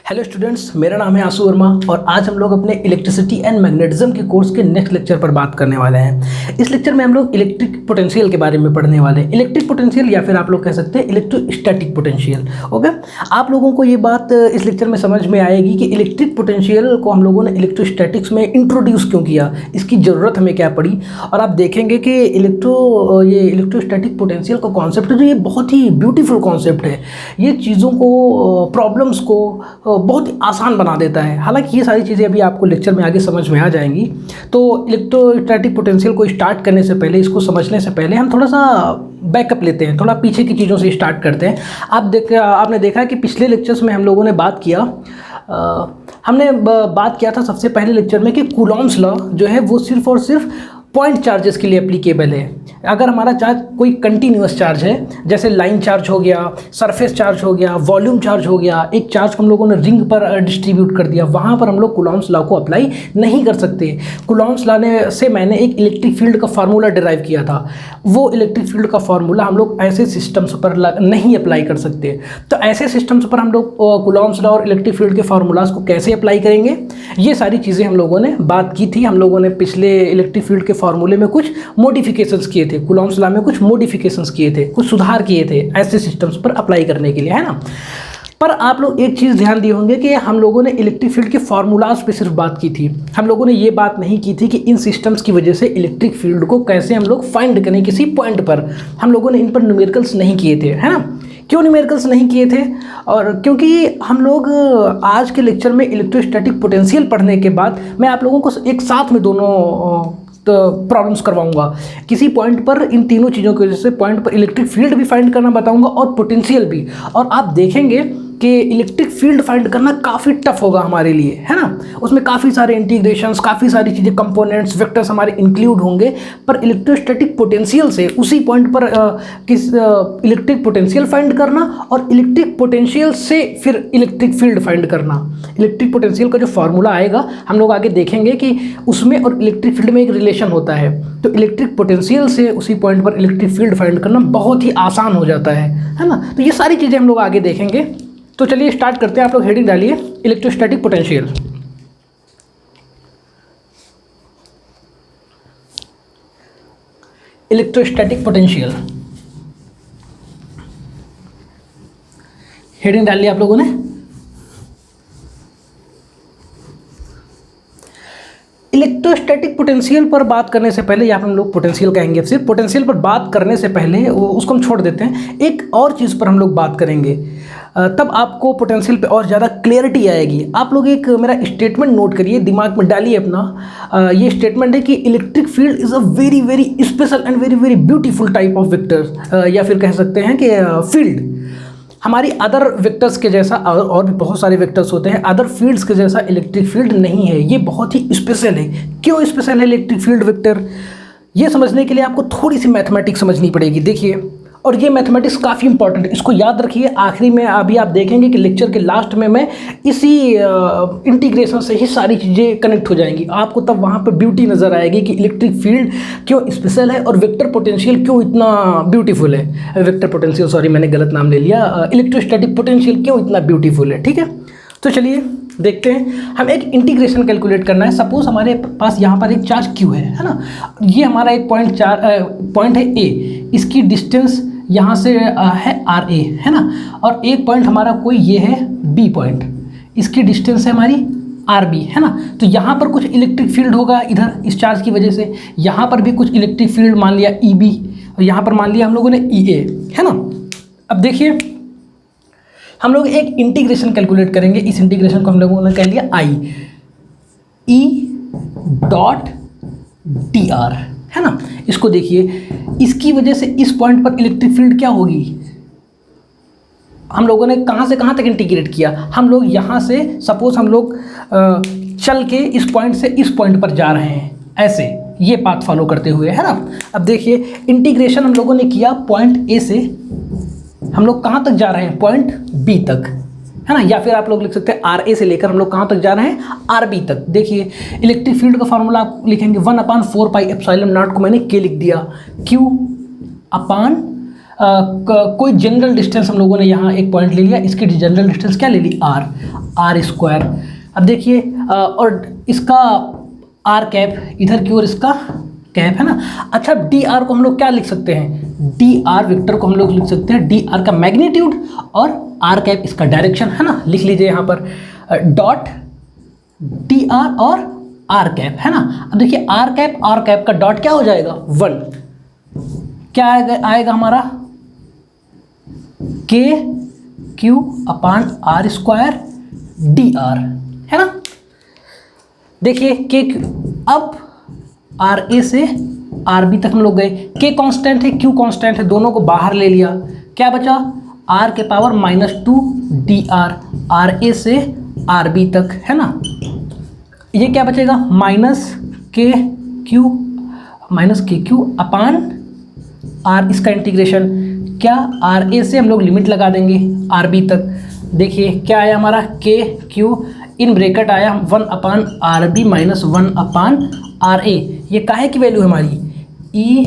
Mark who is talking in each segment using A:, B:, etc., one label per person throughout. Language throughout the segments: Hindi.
A: हेलो स्टूडेंट्स, मेरा नाम है आशु वर्मा और आज हम लोग अपने इलेक्ट्रिसिटी एंड मैग्नेटिज्म के कोर्स के नेक्स्ट लेक्चर पर बात करने वाले हैं। इस लेक्चर में हम लोग इलेक्ट्रिक पोटेंशियल के बारे में पढ़ने वाले हैं। इलेक्ट्रिक पोटेंशियल या फिर आप लोग कह सकते हैं इलेक्ट्रोस्टैटिक पोटेंशियल। ओके, आप लोगों को ये बात इस लेक्चर में समझ में आएगी कि इलेक्ट्रिक पोटेंशियल को हम लोगों ने इलेक्ट्रोस्टैटिक्स में इंट्रोड्यूस क्यों किया, इसकी ज़रूरत हमें क्या पड़ी। और आप देखेंगे कि इलेक्ट्रोस्टैटिक पोटेंशियल का कॉन्सेप्ट जो ये बहुत ही ब्यूटीफुल कॉन्सेप्ट है। ये चीज़ों को, प्रॉब्लम्स को बहुत ही आसान बना देता है। हालांकि ये सारी चीज़ें अभी आपको लेक्चर में आगे समझ में आ जाएंगी। तो इलेक्ट्रोस्टैटिक पोटेंशियल को स्टार्ट करने से पहले, इसको समझने से पहले हम थोड़ा सा बैकअप लेते हैं, थोड़ा पीछे की चीज़ों से स्टार्ट करते हैं। आपने देखा कि पिछले लेक्चर्स में हम लोगों ने बात किया, हमने बात किया था सबसे पहले लेक्चर में कि कूलॉम्स लॉ जो है वो सिर्फ और सिर्फ पॉइंट चार्जेस के लिए एप्लीकेबल है। अगर हमारा चार्ज कोई कंटिन्यूअस चार्ज है, जैसे लाइन चार्ज हो गया, सरफेस चार्ज हो गया, वॉल्यूम चार्ज हो गया, एक चार्ज को हम लोगों ने रिंग पर डिस्ट्रीब्यूट कर दिया, वहाँ पर हम लोग कूलॉम्स लॉ को अप्लाई नहीं कर सकते। कूलॉम्स लॉ से मैंने एक इलेक्ट्रिक फील्ड का फार्मूला डिराइव किया था। वो इलेक्ट्रिक फील्ड का फार्मूला हम लोग ऐसे सिस्टम्स पर नहीं अप्लाई कर सकते। तो ऐसे सिस्टम्स पर हम लोग कूलॉम्स लॉ और इलेक्ट्रिक फील्ड के फार्मूलाज को कैसे अप्लाई करेंगे, ये सारी चीज़ें हम लोगों ने बात की थी। हम लोगों ने पिछले इलेक्ट्रिक फील्ड के फार्मूले में कुछ मॉडिफिकेशंस किए थे, कूलॉम्स लॉ में कुछ मॉडिफिकेशंस किए थे, कुछ सुधार किए थे ऐसे सिस्टम्स पर अप्लाई करने के लिए, है ना। पर आप लोग एक चीज़ ध्यान दिए होंगे कि हम लोगों ने इलेक्ट्रिक फील्ड के फार्मूलाज पे सिर्फ बात की थी। हम लोगों ने ये बात नहीं की थी कि इन सिस्टम्स की वजह से इलेक्ट्रिक फील्ड को कैसे हम लोग फाइंड करें किसी पॉइंट पर। हम लोगों ने इन पर न्यूमेरिकल्स नहीं किए थे, है ना। क्यों न्यूमेरिकल्स नहीं किए थे? और क्योंकि हम लोग आज के लेक्चर में इलेक्ट्रोस्टैटिक पोटेंशियल पढ़ने के बाद मैं आप लोगों को एक साथ में दोनों प्रॉब्लम्स करवाऊंगा। किसी पॉइंट पर इन तीनों चीज़ों की वजह से पॉइंट पर इलेक्ट्रिक फील्ड भी फाइंड करना बताऊंगा और पोटेंशियल भी। और आप देखेंगे कि इलेक्ट्रिक फील्ड फाइंड करना काफ़ी टफ होगा हमारे लिए, है ना। उसमें काफ़ी सारे इंटीग्रेशंस, काफ़ी सारी चीज़ें, कंपोनेंट्स, वेक्टर्स हमारे इंक्लूड होंगे। पर इलेक्ट्रोस्टैटिक पोटेंशियल से उसी पॉइंट पर इलेक्ट्रिक पोटेंशियल फाइंड करना और इलेक्ट्रिक पोटेंशियल से फिर इलेक्ट्रिक फील्ड फाइंड करना। इलेक्ट्रिक पोटेंशियल का जो फार्मूला आएगा हम लोग आगे देखेंगे कि उसमें और इलेक्ट्रिक फील्ड में एक रिलेशन होता है। तो इलेक्ट्रिक पोटेंशियल से उसी पॉइंट पर इलेक्ट्रिक फील्ड फाइंड करना बहुत ही आसान हो जाता है ना। तो ये सारी चीज़ें हम लोग आगे देखेंगे। तो चलिए स्टार्ट करते हैं। आप लोग हेडिंग डालिए electrostatic potential. Electrostatic potential heading डाल लिया आप लोगों ने। इलेक्ट्रोस्टैटिक पोटेंशियल पर बात करने से पहले, या हम लोग पोटेंशियल कहेंगे, सिर्फ पोटेंशियल पर बात करने से पहले उसको हम छोड़ देते हैं। एक और चीज़ पर हम लोग बात करेंगे, तब आपको पोटेंशियल पे और ज़्यादा क्लैरिटी आएगी। आप लोग एक मेरा स्टेटमेंट नोट करिए, दिमाग में डालिए अपना। ये स्टेटमेंट है कि electric field is a very very special and very very beautiful type of vector, या फिर कह सकते हैं कि फील्ड हमारी अदर वेक्टर्स के जैसा, और भी बहुत सारे वेक्टर्स होते हैं, अदर फील्ड्स के जैसा इलेक्ट्रिक फील्ड नहीं है। ये बहुत ही स्पेशल है। क्यों स्पेशल है इलेक्ट्रिक फील्ड वेक्टर? ये समझने के लिए आपको थोड़ी सी मैथमेटिक्स समझनी पड़ेगी। देखिए, और ये मैथमेटिक्स काफ़ी इंपॉर्टेंट है, इसको याद रखिए। आखिरी में अभी आप देखेंगे कि लेक्चर के लास्ट में मैं इसी इंटीग्रेशन से ही सारी चीज़ें कनेक्ट हो जाएंगी। आपको तब वहाँ पर ब्यूटी नज़र आएगी कि इलेक्ट्रिक फील्ड क्यों स्पेशल है और वेक्टर पोटेंशियल क्यों इतना ब्यूटीफुल है। वेक्टर पोटेंशियल, सॉरी मैंने गलत नाम ले लिया। इलेक्ट्रोस्टैटिक पोटेंशियल क्यों इतना ब्यूटीफुल है, ठीक है। तो चलिए देखते हैं। हम एक इंटीग्रेशन कैलकुलेट करना है। सपोज हमारे पास यहाँ पर एक चार्ज Q है ना। ये हमारा एक पॉइंट है A, इसकी डिस्टेंस यहाँ से है RA, है ना। और एक पॉइंट हमारा कोई ये है B पॉइंट, इसकी डिस्टेंस है हमारी RB, है ना। तो यहाँ पर कुछ इलेक्ट्रिक फील्ड होगा इधर इस चार्ज की वजह से, यहाँ पर भी कुछ इलेक्ट्रिक फील्ड मान लिया EB, और यहाँ पर मान लिया हम लोगों ने EA, है ना। अब देखिए, हम लोग एक इंटीग्रेशन कैलकुलेट करेंगे। इस इंटीग्रेशन को हम लोगों ने कह लिया I, E.dr, है ना। इसको देखिए, इसकी वजह से इस पॉइंट पर इलेक्ट्रिक फील्ड क्या होगी। हम लोगों ने कहाँ से कहाँ तक इंटीग्रेट किया। हम लोग यहाँ से, सपोज हम लोग चल के इस पॉइंट से इस पॉइंट पर जा रहे हैं, ऐसे ये पाथ फॉलो करते हुए, है ना। अब देखिए, इंटीग्रेशन हम लोगों ने किया पॉइंट A से, हम लोग कहाँ तक जा रहे हैं, पॉइंट B तक, है ना। या फिर आप लोग लिख सकते हैं RA से लेकर हम लोग कहाँ तक जा रहे हैं, RB तक। देखिए, इलेक्ट्रिक फील्ड का फार्मूला आप लिखेंगे 1/4 पाई एप्सिलॉन नॉट को मैंने K लिख दिया, Q/, कोई जनरल डिस्टेंस हम लोगों ने यहाँ एक पॉइंट ले लिया, इसकी जनरल डिस्टेंस क्या ले ली, आर स्क्वायर। अब देखिए और इसका आर कैप इधर की ओर इसका कैप है ना। अच्छा डी आर को हम लोग क्या लिख सकते हैं, डी आर वेक्टर को हम लोग लिख सकते हैं डी आर का मैग्नीट्यूड और आर कैप इसका डायरेक्शन है ना। लिख लीजिए यहाँ पर डॉट डी आर और आर कैप है ना। अब देखिए आर कैप का डॉट क्या हो जाएगा 1, क्या आएगा हमारा K Q upon R square D R है ना। देखिए के अब आर ए से आर बी तक हम लोग गए, के कांस्टेंट है क्यू कांस्टेंट है, दोनों को बाहर ले लिया, क्या बचा आर के पावर -2 डी आर ए से आर बी तक है ना। ये क्या बचेगा के क्यू अपान आर, इसका इंटीग्रेशन क्या आर ए से हम लोग लिमिट लगा देंगे आर बी तक। देखिए क्या आया हमारा के क्यू इन ब्रैकेट आया 1 upon R B minus 1 upon R A. ये काहे की वैल्यू है हमारी ई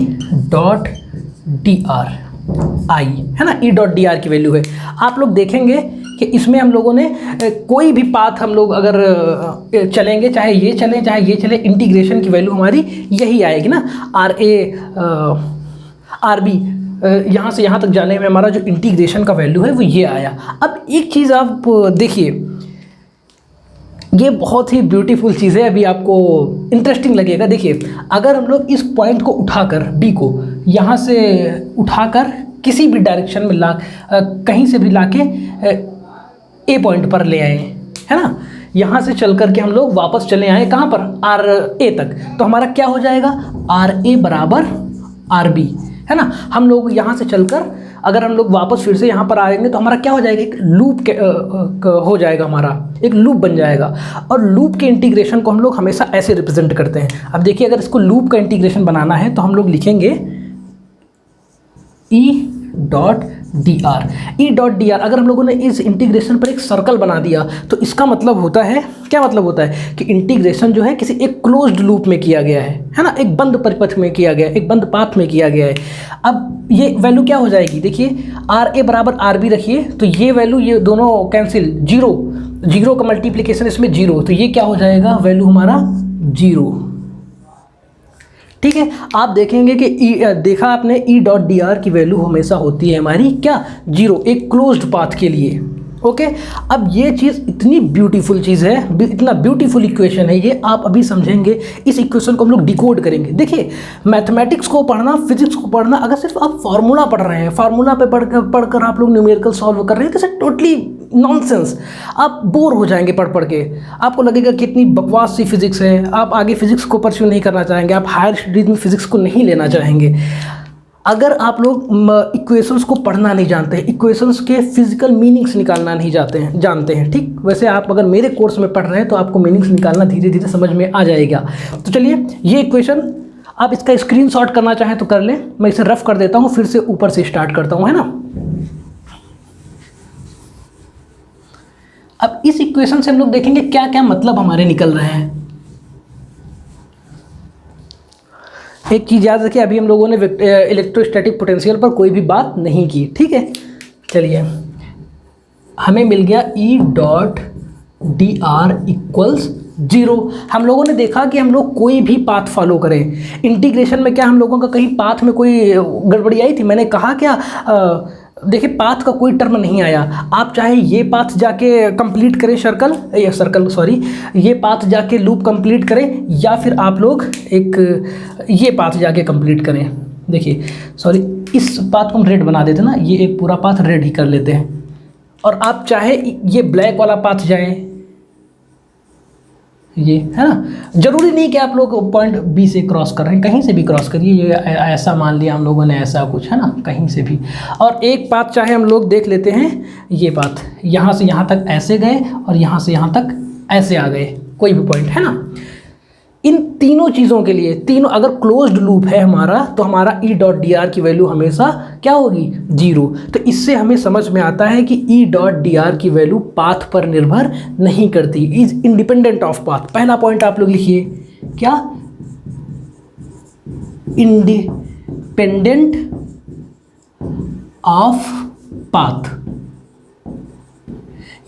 A: डॉट डी आर आई है ना, ई डॉट डी आर की वैल्यू है। आप लोग देखेंगे कि इसमें हम लोगों ने कोई भी पाथ हम लोग अगर चलेंगे, चाहे ये चलें चाहे ये चले, इंटीग्रेशन की वैल्यू हमारी यही आएगी ना, आर ए आर बी यहाँ से यहाँ तक जाने में हमारा जो इंटीग्रेशन का वैल्यू है वो ये आया। अब एक चीज़ आप देखिए, ये बहुत ही ब्यूटीफुल चीज़ है, अभी आपको इंटरेस्टिंग लगेगा। देखिए अगर हम लोग इस पॉइंट को उठाकर बी को यहाँ से उठाकर किसी भी डायरेक्शन में कहीं से भी लाके ए पॉइंट पर ले आए है ना, यहाँ से चल कर के हम लोग वापस चले आए कहाँ पर आर ए तक, तो हमारा क्या हो जाएगा आर ए बराबर आर बी है ना। हम लोग यहाँ से चलकर अगर हम लोग वापस फिर से यहाँ पर आएंगे तो हमारा क्या हो जाएगा, एक लूप हो जाएगा, हमारा एक लूप बन जाएगा। और लूप के इंटीग्रेशन को हम लोग हमेशा ऐसे रिप्रेजेंट करते हैं। अब देखिए अगर इसको लूप का इंटीग्रेशन बनाना है तो हम लोग लिखेंगे ई डॉट डी आर। अगर हम लोगों ने इस इंटीग्रेशन पर एक सर्कल बना दिया तो इसका मतलब होता है, क्या मतलब होता है कि इंटीग्रेशन जो है किसी एक क्लोज्ड लूप में किया गया है ना, एक बंद परिपथ में किया गया है, एक बंद पाथ में किया गया है। अब ये वैल्यू क्या हो जाएगी, देखिए आर ए बराबर आर बी रखिए तो ये वैल्यू, ये दोनों कैंसिल, जीरो का मल्टीप्लिकेशन इसमें 0, तो ये क्या हो जाएगा वैल्यू हमारा 0। ठीक है, आप देखेंगे कि देखा आपने ई डॉट डी आर की वैल्यू हमेशा होती है हमारी क्या 0, एक क्लोज्ड पाथ के लिए। ओके, अब ये चीज़ इतनी ब्यूटीफुल चीज़ है, इतना ब्यूटीफुल इक्वेशन है ये, आप अभी समझेंगे। इस इक्वेशन को हम लोग डिकोड करेंगे। देखिए मैथमेटिक्स को पढ़ना, फिजिक्स को पढ़ना, अगर सिर्फ आप फार्मूला पढ़ रहे हैं, फार्मूला पे पढ़कर आप लोग न्यूमेरिकल सॉल्व कर रहे हैं, तो सर टोटली नॉनसेंस, आप बोर हो जाएंगे पढ़ के। आपको लगेगा कितनी बकवास सी फिजिक्स है, आप आगे फिजिक्स को परस्यू नहीं करना चाहेंगे, आप हायर स्टडीज में फिजिक्स को नहीं लेना चाहेंगे। अगर आप लोग इक्वेशंस को पढ़ना नहीं जानते हैं, इक्वेशंस के फिजिकल मीनिंग्स निकालना नहीं जानते हैं, ठीक, वैसे आप अगर मेरे कोर्स में पढ़ रहे हैं तो आपको मीनिंग्स निकालना धीरे धीरे समझ में आ जाएगा। तो चलिए ये इक्वेशन आप इसका स्क्रीनशॉट करना चाहें तो कर लें, मैं इसे रफ कर देता हूँ, फिर से ऊपर से स्टार्ट करता हूँ, है ना। अब इस इक्वेशन से हम लोग देखेंगे क्या क्या मतलब हमारे निकल रहे हैं। एक चीज़ याद रखिए, अभी हम लोगों ने इलेक्ट्रोस्टैटिक पोटेंशियल पर कोई भी बात नहीं की, ठीक है। चलिए हमें मिल गया ई डॉट डी आर इक्वल्स 0। हम लोगों ने देखा कि हम लोग कोई भी पाथ फॉलो करें, इंटीग्रेशन में क्या हम लोगों का कहीं पाथ में कोई गड़बड़ी आई थी, मैंने कहा क्या, देखिए पाथ का कोई टर्म नहीं आया। आप चाहे ये पाथ जाके कंप्लीट करें ये पाथ जाके लूप कंप्लीट करें, या फिर आप लोग एक ये पाथ जाके कंप्लीट करें। देखिए इस पाथ को हम रेड बना देते ना, ये एक पूरा पाथ रेड ही कर लेते हैं। और आप चाहे ये ब्लैक वाला पाथ जाएं, ये है ना, जरूरी नहीं कि आप लोग पॉइंट बी से क्रॉस कर रहे हैं, कहीं से भी क्रॉस करिए। ये ऐसा मान लिया हम लोगों ने, ऐसा कुछ है ना, कहीं से भी। और एक पाथ चाहे हम लोग देख लेते हैं, ये पाथ यहाँ से यहाँ तक ऐसे गए और यहाँ से यहाँ तक ऐसे आ गए, कोई भी पॉइंट है ना। इन तीनों चीज़ों के लिए, तीनों अगर क्लोज्ड लूप है हमारा, तो हमारा ई डॉट डी आर की वैल्यू हमेशा क्या होगी 0। तो इससे हमें समझ में आता है कि ई डॉट डी आर की वैल्यू पाथ पर निर्भर नहीं करती, इज इंडिपेंडेंट ऑफ पाथ। पहला पॉइंट आप लोग लिखिए, क्या, इंडिपेंडेंट ऑफ पाथ।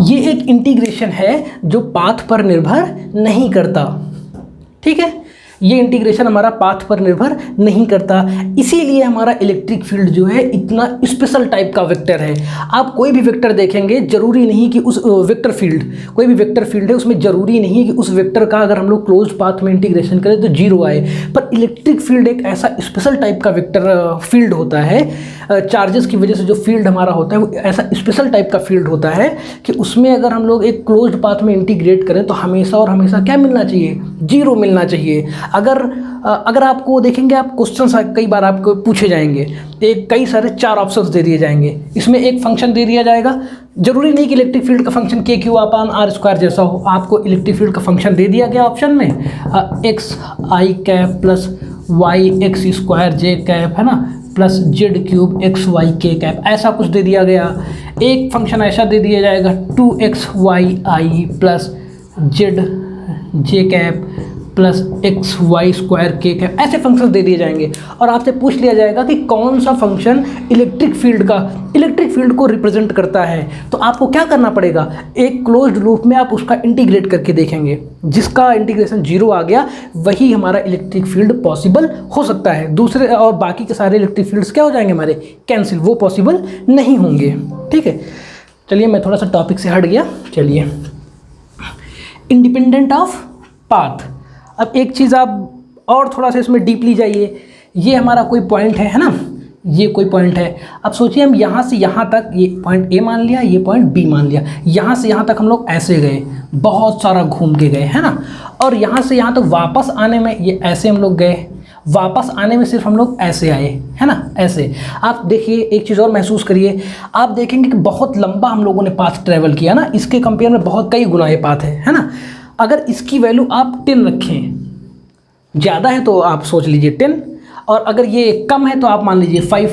A: ये एक इंटीग्रेशन है जो पाथ पर निर्भर नहीं करता, ठीक है। ये इंटीग्रेशन हमारा पाथ पर निर्भर नहीं करता, इसीलिए हमारा इलेक्ट्रिक फील्ड जो है इतना स्पेशल टाइप का वेक्टर है। आप कोई भी वेक्टर देखेंगे, जरूरी नहीं कि उस वेक्टर फील्ड, कोई भी वेक्टर फील्ड है उसमें जरूरी नहीं है कि उस वेक्टर का अगर हम लोग क्लोज पाथ में इंटीग्रेशन करें तो जीरो आए। पर इलेक्ट्रिक फील्ड एक ऐसा स्पेशल टाइप का वेक्टर फील्ड होता है, चार्जेस की वजह से जो फील्ड हमारा होता है वो ऐसा स्पेशल टाइप का फील्ड होता है कि उसमें अगर हम लोग एक क्लोज्ड पाथ में इंटीग्रेट करें तो हमेशा और हमेशा क्या मिलना चाहिए, जीरो मिलना चाहिए। अगर आपको देखेंगे, आप क्वेश्चन कई बार आपको पूछे जाएंगे, एक कई सारे 4 ऑप्शंस दे दिए जाएंगे, इसमें एक फंक्शन दे दिया जाएगा, जरूरी नहीं कि इलेक्ट्रिक फील्ड का फंक्शन के क्यू अपान आर स्क्वायर जैसा हो, आपको इलेक्ट्रिक फील्ड का फंक्शन दे दिया गया ऑप्शन में X I cap plus Y X square J cap, है ना, plus Z cube X Y K cap, ऐसा कुछ दे दिया गया। एक फंक्शन ऐसा दे दिया जाएगा 2x y i plus Z J cap plus X Y square K cap, ऐसे फंक्शन दे दिए जाएंगे और आपसे पूछ लिया जाएगा कि कौन सा फंक्शन इलेक्ट्रिक फील्ड को रिप्रेजेंट करता है। तो आपको क्या करना पड़ेगा, एक क्लोज्ड लूप में आप उसका इंटीग्रेट करके देखेंगे, जिसका इंटीग्रेशन जीरो आ गया वही हमारा इलेक्ट्रिक फील्ड पॉसिबल हो सकता है। दूसरे और बाकी के सारे इलेक्ट्रिक फील्ड्स क्या हो जाएंगे हमारे, कैंसिल, वो पॉसिबल नहीं होंगे, ठीक है। चलिए मैं थोड़ा सा टॉपिक से हट गया। चलिए, इंडिपेंडेंट ऑफ पाथ। अब एक चीज़ आप और थोड़ा सा इसमें डीपली जाइए, ये हमारा कोई पॉइंट है ना, ये कोई पॉइंट है। अब सोचिए हम यहाँ से यहाँ तक, ये पॉइंट ए मान लिया, ये पॉइंट बी मान लिया, यहाँ से यहाँ तक हम लोग ऐसे गए, बहुत सारा घूम के गए, है ना, और यहाँ से यहाँ तक वापस आने में ये ऐसे हम लोग गए, वापस आने में सिर्फ हम लोग ऐसे आए, है ना, ऐसे। आप देखिए एक चीज़ और महसूस करिए, आप देखेंगे कि बहुत लंबा हम लोगों ने पाथ ट्रैवल किया ना, इसके कंपेयर में बहुत कई गुना ये पाथ है ना। अगर इसकी वैल्यू आप 10 रखें, ज़्यादा है तो आप सोच लीजिए 10, और अगर ये कम है तो आप मान लीजिए 5,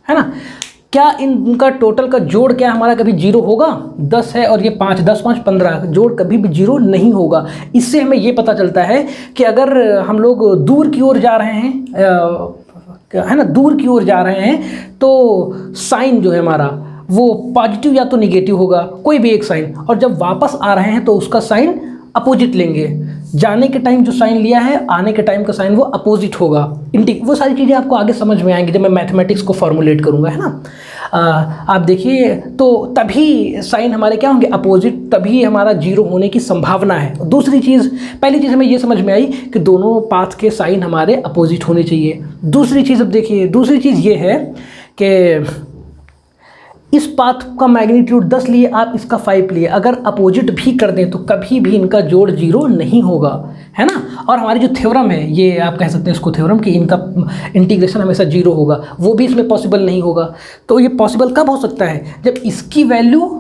A: है ना। क्या इनका टोटल का जोड़ क्या हमारा कभी जीरो होगा? 10 है और ये 5, 10 5 15, जोड़ कभी भी जीरो नहीं होगा। इससे हमें ये पता चलता है कि अगर हम लोग दूर की ओर जा रहे हैं, है ना, दूर की ओर जा रहे हैं तो साइन जो है हमारा वो पॉजिटिव या तो निगेटिव होगा, कोई भी एक साइन, और जब वापस आ रहे हैं तो उसका साइन अपोजिट लेंगे। जाने के टाइम जो साइन लिया है, आने के टाइम का साइन वो अपोजिट होगा। वो सारी चीज़ें आपको आगे समझ में आएंगी जब मैं मैथमेटिक्स को फॉर्मुलेट करूँगा, है ना। आप देखिए तो तभी साइन हमारे क्या होंगे, अपोजिट, तभी हमारा जीरो होने की संभावना है। दूसरी चीज़, पहली चीज़ हमें ये समझ में आई कि दोनों पाथ के साइन हमारे अपोजिट होने चाहिए। दूसरी चीज़, अब देखिए दूसरी चीज़ ये है कि इस पाथ का मैग्नीट्यूड 10 लिए, आप इसका 5 लिए, अगर अपोजिट भी कर दें तो कभी भी इनका जोड़ जीरो नहीं होगा, है ना। और हमारी जो थ्योरम है, ये आप कह सकते हैं इसको थ्योरम, कि इनका इंटीग्रेशन हमेशा जीरो होगा, वो भी इसमें पॉसिबल नहीं होगा। तो ये पॉसिबल कब हो सकता है, जब इसकी वैल्यू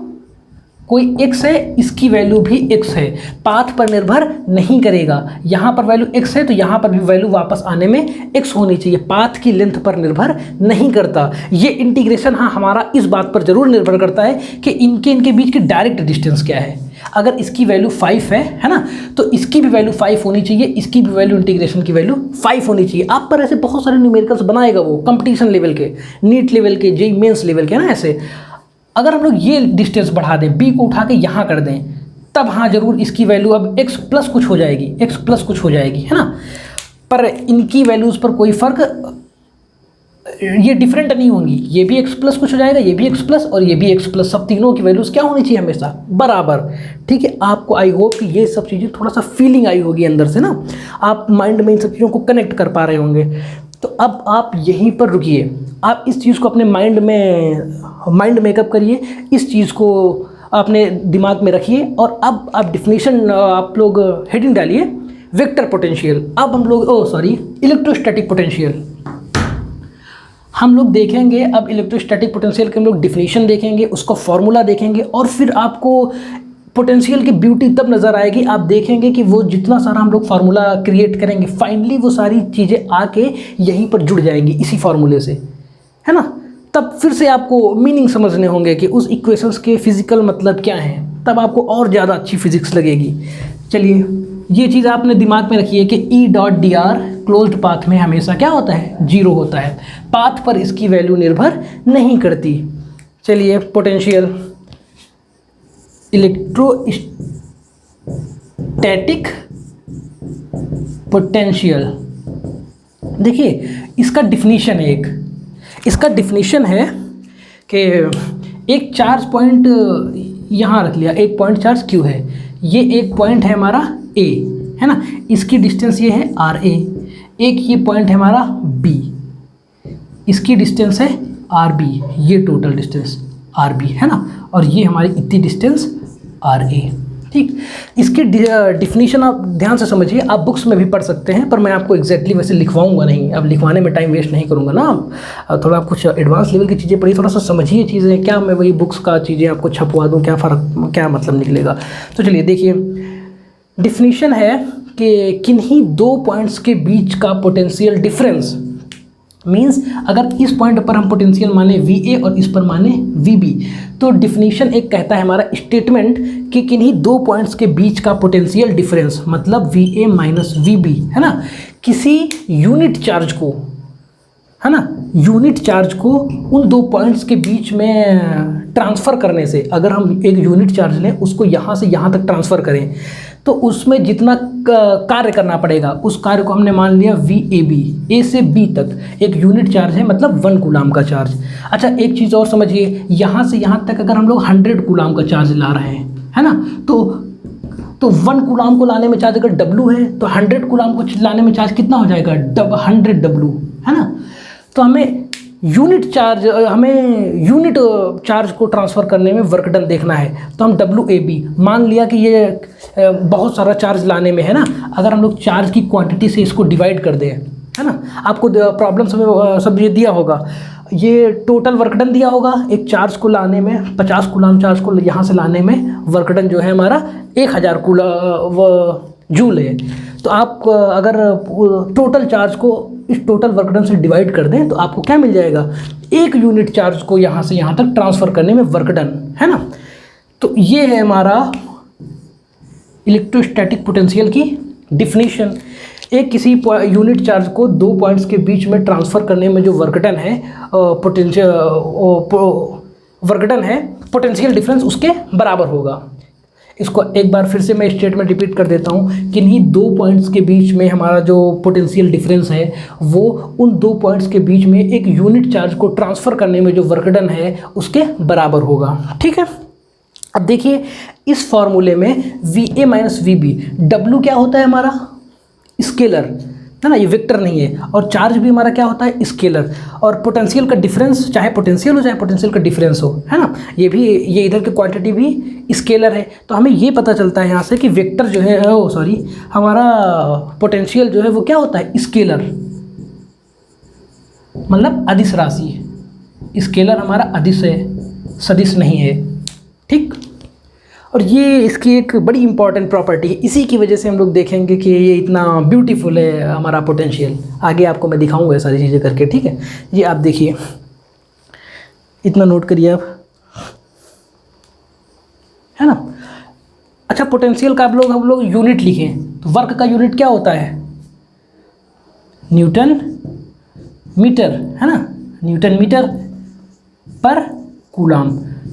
A: कोई x है, इसकी वैल्यू भी x है, पाथ पर निर्भर नहीं करेगा। यहाँ पर वैल्यू x है तो यहाँ पर भी वैल्यू वापस आने में x होनी चाहिए, पाथ की लेंथ पर निर्भर नहीं करता। ये इंटीग्रेशन हाँ हमारा इस बात पर जरूर निर्भर करता है कि इनके बीच की डायरेक्ट डिस्टेंस क्या है। अगर इसकी वैल्यू 5 है ना, तो इसकी भी वैल्यू 5 होनी चाहिए, इसकी भी वैल्यू, इंटीग्रेशन की वैल्यू 5 होनी चाहिए। आप पर ऐसे बहुत सारे न्यूमेरिकल्स बनाएगा वो, कंपटीशन लेवल के, नीट लेवल के, जेईई मेंस लेवल के, ना ऐसे। अगर हम लोग ये डिस्टेंस बढ़ा दें, b को उठा के यहाँ कर दें, तब हाँ जरूर इसकी वैल्यू अब x प्लस कुछ हो जाएगी, x प्लस कुछ हो जाएगी, है ना। पर इनकी वैल्यूज़ पर कोई फ़र्क, ये डिफरेंट नहीं होंगी, ये भी x प्लस कुछ हो जाएगा, ये भी x प्लस और ये भी x प्लस, सब तीनों की वैल्यूज़ क्या होनी चाहिए, हमेशा बराबर, ठीक है। आपको आई होप कि ये सब चीज़ें थोड़ा सा फीलिंग आई होगी अंदर से ना, आप माइंड में इन सब चीज़ों को कनेक्ट कर पा रहे होंगे। तो अब आप यहीं पर रुकिए, आप इस चीज़ को अपने माइंड मेकअप करिए, इस चीज़ को अपने दिमाग में रखिए, और अब आप डिफिनीशन, आप लोग हेडिंग डालिए वेक्टर पोटेंशियल। अब हम लोग इलेक्ट्रोस्टैटिक पोटेंशियल हम लोग देखेंगे। अब इलेक्ट्रोस्टैटिक पोटेंशियल के हम लोग डिफिनीशन देखेंगे, उसका फॉर्मूला देखेंगे, और फिर आपको पोटेंशियल की ब्यूटी तब नज़र आएगी, आप देखेंगे कि वो जितना सारा हम लोग फार्मूला क्रिएट करेंगे, फाइनली वो सारी चीज़ें आके यहीं पर जुड़ जाएंगी इसी फार्मूले से, है ना। तब फिर से आपको मीनिंग समझने होंगे कि उस इक्वेशंस के फिजिकल मतलब क्या हैं, तब आपको और ज़्यादा अच्छी फिजिक्स लगेगी। चलिए ये चीज़ आपने दिमाग में रखी है कि ई dot D are closed path में हमेशा क्या होता है, 0 होता है, पाथ पर इसकी वैल्यू निर्भर नहीं करती। चलिए पोटेंशियल, इलेक्ट्रोस्टैटिक पोटेंशियल, देखिए इसका डिफिनीशन है, इसका डिफिनीशन है कि एक चार्ज पॉइंट यहाँ रख लिया, एक पॉइंट चार्ज क्यू है, ये एक पॉइंट है हमारा ए, है ना, इसकी डिस्टेंस ये है आर ए, एक ये पॉइंट है हमारा बी, इसकी डिस्टेंस है आर बी, ये टोटल डिस्टेंस आर बी है ना, और ये हमारी इतनी डिस्टेंस आर ए। ठीक, इसकी डिफिनीशन आप ध्यान से समझिए, आप बुक्स में भी पढ़ सकते हैं, पर मैं आपको एग्जैक्टली वैसे लिखवाऊंगा नहीं, अब लिखवाने में टाइम वेस्ट नहीं करूंगा ना। आप थोड़ा कुछ एडवांस लेवल की चीज़ें पढ़िए, थोड़ा सा समझिए चीज़ें, क्या मैं वही बुक्स का चीज़ें आपको छपवा दूँ, क्या फ़र्क, क्या मतलब निकलेगा। तो चलिए देखिए, डिफिनीशन है कि किन्हीं दो पॉइंट्स के बीच का पोटेंशियल डिफरेंस, मीन्स अगर इस पॉइंट पर हम पोटेंशियल माने VA और इस पर माने VB, तो डिफिनीशन एक कहता है हमारा स्टेटमेंट कि किन्हीं दो पॉइंट्स के बीच का पोटेंशियल डिफरेंस मतलब VA माइनस VB, है ना, किसी यूनिट चार्ज को, है ना, यूनिट चार्ज को उन दो पॉइंट्स के बीच में ट्रांसफ़र करने से, अगर हम एक यूनिट चार्ज लें उसको यहाँ से यहाँ तक ट्रांसफ़र करें तो उसमें जितना कार्य करना पड़ेगा उस कार्य को हमने मान लिया VAB, A से B तक एक यूनिट चार्ज है, मतलब 1 कूलाम का चार्ज। अच्छा एक चीज़ और समझिए, यहाँ से यहाँ तक अगर हम लोग 100 कूलाम का चार्ज ला रहे हैं, है ना, तो 1 कूलाम को लाने में चार्ज अगर W है तो 100 कूलाम को लाने में चार्ज कितना हो जाएगा, 100 W, है ना। तो हमें यूनिट चार्ज को ट्रांसफ़र करने में वर्क डन देखना है, तो हम WAB मान लिया कि ये बहुत सारा चार्ज लाने में, है ना, अगर हम लोग चार्ज की क्वांटिटी से इसको डिवाइड कर दें, है ना, आपको प्रॉब्लम्स में सब ये दिया होगा, ये टोटल वर्क डन दिया होगा, एक चार्ज को लाने में 50 कूलाम चार्ज को यहाँ से लाने में वर्क डन जो है हमारा 1000 जूल है। तो आप अगर टोटल चार्ज को इस टोटल वर्क डन से डिवाइड कर दें तो आपको क्या मिल जाएगा, एक यूनिट चार्ज को यहाँ से यहाँ तक ट्रांसफ़र करने में वर्क डन, है ना। तो ये है हमारा इलेक्ट्रोस्टैटिक पोटेंशियल की डिफिनीशन। एक किसी यूनिट चार्ज को दो पॉइंट्स के बीच में ट्रांसफ़र करने में जो वर्क डन है, वर्क डन है, पोटेंशियल डिफरेंस उसके बराबर होगा। इसको एक बार फिर से मैं स्टेटमेंट रिपीट कर देता हूँ, किन्हीं दो पॉइंट्स के बीच में हमारा जो पोटेंशियल डिफरेंस है वो उन दो पॉइंट्स के बीच में एक यूनिट चार्ज को ट्रांसफ़र करने में जो वर्क डन है उसके बराबर होगा। ठीक है, अब देखिए इस फॉर्मूले में VA माइनस VB, W क्या होता है हमारा, स्केलर, है ना, ये वेक्टर नहीं है, और चार्ज भी हमारा क्या होता है, स्केलर, और पोटेंशियल का डिफरेंस चाहे पोटेंशियल हो चाहे पोटेंशियल का डिफरेंस हो, है ना, ये इधर की क्वांटिटी भी स्केलर है। तो हमें ये पता चलता है यहाँ से कि वेक्टर जो है हमारा पोटेंशियल जो है वो क्या होता है, स्केलर, मतलब अदिश राशि, स्केलर हमारा अदिश है, सदिश नहीं है। ठीक, और ये इसकी एक बड़ी इंपॉर्टेंट प्रॉपर्टी है, इसी की वजह से हम लोग देखेंगे कि ये इतना ब्यूटीफुल है हमारा पोटेंशियल। आगे आपको मैं दिखाऊंगा सारी चीज़ें करके। ठीक है, ये आप देखिए, इतना नोट करिए आप, है ना। अच्छा पोटेंशियल का हम लोग यूनिट लिखें तो वर्क का यूनिट क्या होता है, न्यूटन मीटर, है ना, न्यूटन मीटर पर कूलाम।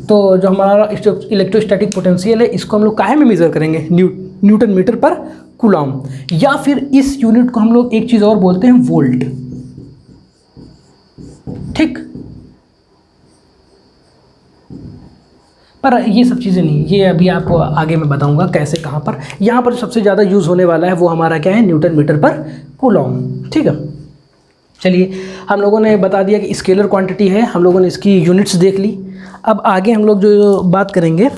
A: तो जो हमारा इलेक्ट्रोस्टैटिक पोटेंशियल है इसको हम लोग काहे में मेज़र करेंगे, न्यूटन मीटर पर कूलाम, या फिर इस यूनिट को हम लोग एक चीज़ और बोलते हैं, वोल्ट। ठीक, पर ये सब चीज़ें नहीं, ये अभी आपको आगे मैं बताऊंगा कैसे, कहाँ पर। यहाँ पर सबसे ज़्यादा यूज़ होने वाला है वो हमारा क्या है, न्यूटन मीटर पर कूलाम। ठीक है, चलिए हम लोगों ने बता दिया कि स्केलर क्वांटिटी है, हम लोगों ने इसकी यूनिट्स देख ली। अब आगे हम लोग जो बात करेंगे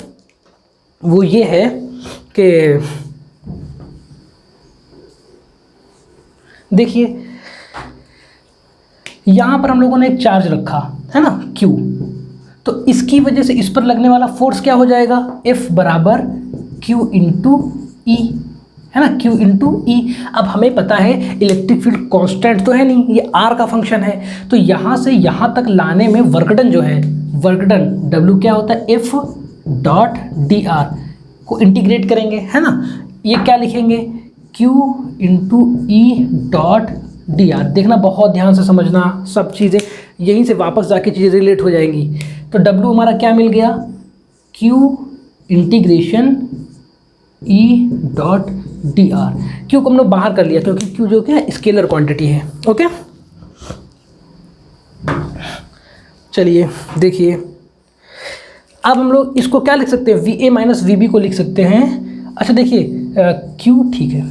A: वो ये है कि देखिए यहाँ पर हम लोगों ने एक चार्ज रखा है ना, Q, तो इसकी वजह से इस पर लगने वाला फोर्स क्या हो जाएगा, F बराबर Q इंटू E, है ना, Q इंटू E। अब हमें पता है इलेक्ट्रिक फील्ड कांस्टेंट तो है नहीं, ये R का फंक्शन है, तो यहाँ से यहाँ तक लाने में वर्कडन जो है, वर्कडन W क्या होता है, F डॉट डी आर को इंटीग्रेट करेंगे, है ना। ये क्या लिखेंगे, Q into E dot D are. देखना, बहुत ध्यान से समझना सब चीज़ें, यहीं से वापस जाके चीज़ें रिलेट हो जाएंगी। तो W हमारा क्या मिल गया, Q integration E dot D are. Q को हम लोग बाहर कर लिया क्योंकि Q जो क्या है स्केलर क्वांटिटी है। ओके, चलिए देखिए, अब हम लोग इसको क्या लिख सकते हैं, VA माइनस VB को लिख सकते हैं। अच्छा देखिए, Q ठीक है,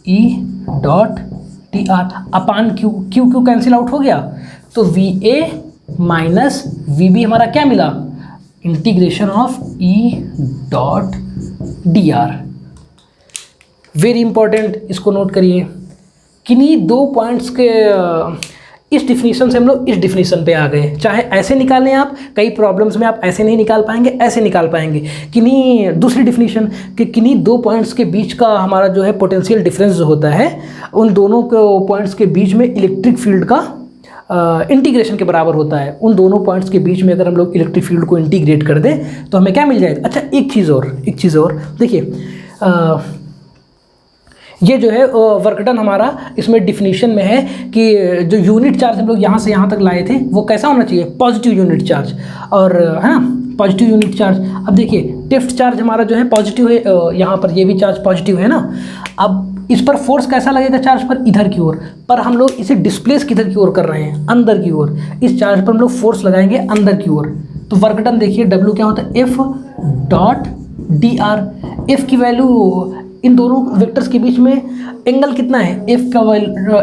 A: E dot T R upon Q, Q cancel out हो गया, तो VA माइनस VB हमारा क्या मिला, integration of E dot D are. Very important, इसको नोट करिए। किन्हीं दो पॉइंट्स के इस डिफिनीशन से हम लोग इस डिफिनीशन पे आ गए। चाहे ऐसे निकालें आप, कई प्रॉब्लम्स में आप ऐसे नहीं निकाल पाएंगे, ऐसे निकाल पाएंगे। किन्हीं दूसरी डिफिनीशन कि किन्हीं दो पॉइंट्स के बीच का हमारा जो है पोटेंशियल डिफरेंस जो होता है, उन दोनों को पॉइंट्स के बीच में इलेक्ट्रिक फील्ड का इंटीग्रेशन के बराबर होता है। उन दोनों पॉइंट्स के बीच में अगर हम लोग इलेक्ट्रिक फील्ड को इंटीग्रेट कर दें तो हमें क्या मिल जाएगा। अच्छा एक चीज़ और देखिए, ये जो है वर्क डन हमारा इसमें डिफिनीशन में है कि जो यूनिट चार्ज हम लोग यहाँ से यहाँ तक लाए थे वो कैसा होना चाहिए, पॉजिटिव यूनिट चार्ज, और है ना, पॉजिटिव यूनिट चार्ज। अब देखिए टिफ्ट चार्ज हमारा जो है पॉजिटिव है, यहाँ पर ये भी चार्ज पॉजिटिव है ना। अब इस पर फोर्स कैसा लगेगा चार्ज पर, इधर की ओर, पर हम लोग इसे डिस्प्लेस किधर की ओर कर रहे हैं, अंदर की ओर। इस चार्ज पर हम लोग फोर्स लगाएंगे अंदर की ओर, तो वर्क डन देखिए W क्या होता है, F dot D are. F की वैल्यू, इन दोनों वेक्टर्स के बीच में एंगल कितना है, F का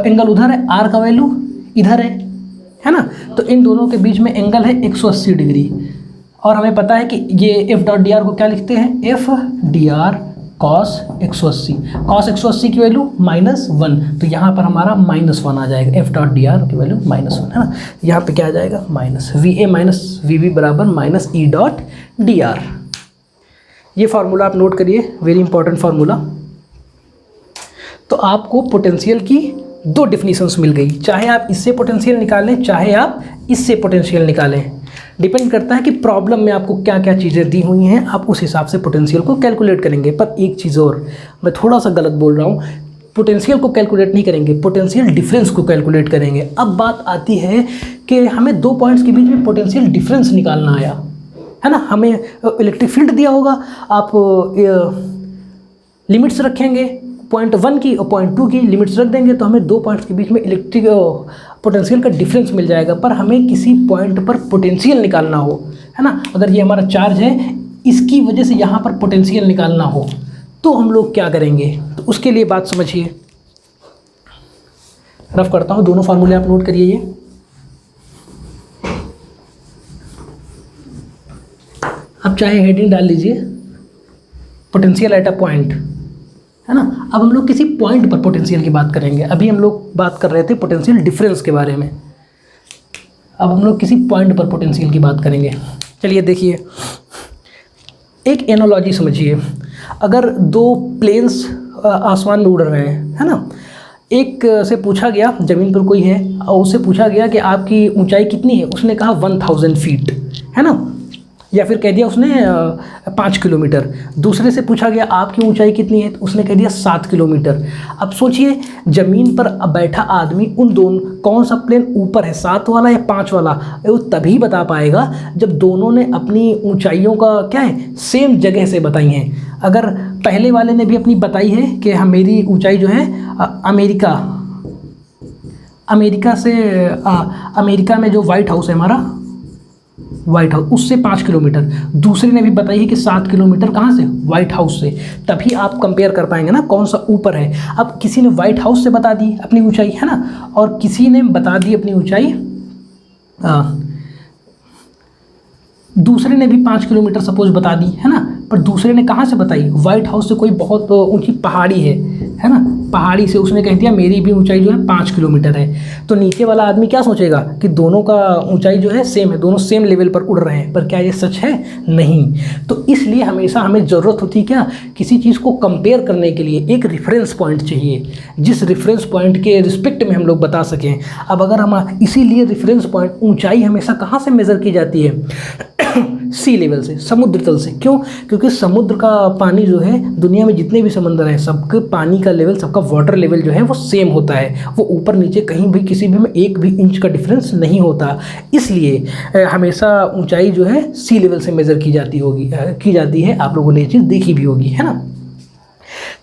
A: एंगल उधर है, R का वैल्यू इधर है ना, तो इन दोनों के बीच में एंगल है 180 डिग्री। और हमें पता है कि ये F डॉट डी आर को क्या लिखते हैं, F D R cos 180, cos 180 की वैल्यू -1, तो यहाँ पर हमारा -1 आ जाएगा। F डॉट डी आर की वैल्यू -1 है ना, यहाँ पे क्या आ जाएगा, माइनस VA माइनस VB बराबर minus E dot D are. ये फार्मूला आप नोट करिए, वेरी इंपॉर्टेंट फार्मूला। तो आपको पोटेंशियल की दो डिफिनीशंस मिल गई, चाहे आप इससे पोटेंशियल निकालें, चाहे आप इससे पोटेंशियल निकालें, डिपेंड करता है कि प्रॉब्लम में आपको क्या क्या चीज़ें दी हुई हैं, आप उस हिसाब से पोटेंशियल को कैलकुलेट करेंगे। पर एक चीज़ और, मैं थोड़ा सा गलत बोल रहा हूँ, पोटेंशियल को कैलकुलेट नहीं करेंगे, पोटेंशियल डिफरेंस को कैलकुलेट करेंगे। अब बात आती है कि हमें दो पॉइंट्स के बीच में पोटेंशियल डिफरेंस निकालना आया है ना, हमें इलेक्ट्रिक फील्ड दिया होगा, आप लिमिट्स रखेंगे, पॉइंट 1 की और पॉइंट 2 की लिमिट्स रख देंगे तो हमें दो पॉइंट्स के बीच में इलेक्ट्रिक पोटेंशियल का डिफरेंस मिल जाएगा। पर हमें किसी पॉइंट पर पोटेंशियल निकालना हो, है ना, अगर ये हमारा चार्ज है, इसकी वजह से यहाँ पर पोटेंशियल निकालना हो तो हम लोग क्या करेंगे, तो उसके लिए बात समझिए। रफ करता हूँ, दोनों फार्मूले आप नोट करिए। ये अब चाहे हेडिंग डाल लीजिए, पोटेंशियल एट अ पॉइंट, है ना। अब हम लोग किसी पॉइंट पर पोटेंशियल की बात करेंगे, अभी हम लोग बात कर रहे थे पोटेंशियल डिफरेंस के बारे में, अब हम लोग किसी पॉइंट पर पोटेंशियल की बात करेंगे। चलिए देखिए, एक एनालॉजी समझिए। अगर दो प्लेन्स आसमान में उड़ रहे हैं, है ना, एक से पूछा गया, ज़मीन पर कोई है और उससे पूछा गया कि आपकी ऊंचाई कितनी है, उसने कहा 1000 फीट, है ना, या फिर कह दिया उसने 5 किलोमीटर। दूसरे से पूछा गया आपकी ऊंचाई कितनी है, तो उसने कह दिया 7 किलोमीटर। अब सोचिए, ज़मीन पर बैठा आदमी उन दोनों, कौन सा प्लेन ऊपर है, 7 वाला या 5 वाला, वो तभी बता पाएगा जब दोनों ने अपनी ऊंचाइयों का क्या है, सेम जगह से बताई हैं। अगर पहले वाले ने भी अपनी बताई है कि हम, मेरी ऊंचाई जो है अमेरिका से, अमेरिका में जो वाइट हाउस है हमारा, व्हाइट हाउस, उससे 5 किलोमीटर, दूसरे ने भी बताई है कि 7 किलोमीटर, कहाँ से, व्हाइट हाउस से, तभी आप कंपेयर कर पाएंगे ना कौन सा ऊपर है। अब किसी ने व्हाइट हाउस से बता दी अपनी ऊंचाई, है ना, और किसी ने बता दी अपनी ऊंचाई, दूसरे ने भी 5 किलोमीटर सपोज बता दी, है ना, पर दूसरे ने कहाँ से बताई, व्हाइट हाउस से कोई बहुत ऊंची पहाड़ी है ना, पहाड़ी से उसने कह दिया मेरी भी ऊंचाई जो है 5 किलोमीटर है। तो नीचे वाला आदमी क्या सोचेगा कि दोनों का ऊंचाई जो है सेम है, दोनों सेम लेवल पर उड़ रहे हैं, पर क्या ये सच है, नहीं। तो इसलिए हमेशा हमें ज़रूरत होती है क्या, किसी चीज़ को कंपेयर करने के लिए एक रेफरेंस पॉइंट चाहिए, जिस रेफरेंस पॉइंट के रिस्पेक्ट में हम लोग बता सकें। अब अगर हम, इसीलिए रेफरेंस पॉइंट, ऊंचाई हमेशा कहाँ से मेज़र की जाती है, सी लेवल से, समुद्र तल से। क्यों, क्योंकि समुद्र का पानी जो है, दुनिया में जितने भी समंदर हैं सबके पानी का लेवल सबका वाटर लेवल जो है वो सेम होता है, वो ऊपर नीचे कहीं भी किसी भी में 1 भी इंच का डिफरेंस नहीं होता। इसलिए हमेशा ऊंचाई जो है सी लेवल से मेज़र की जाती है। आप लोगों ने ये चीज़ देखी भी होगी, है ना।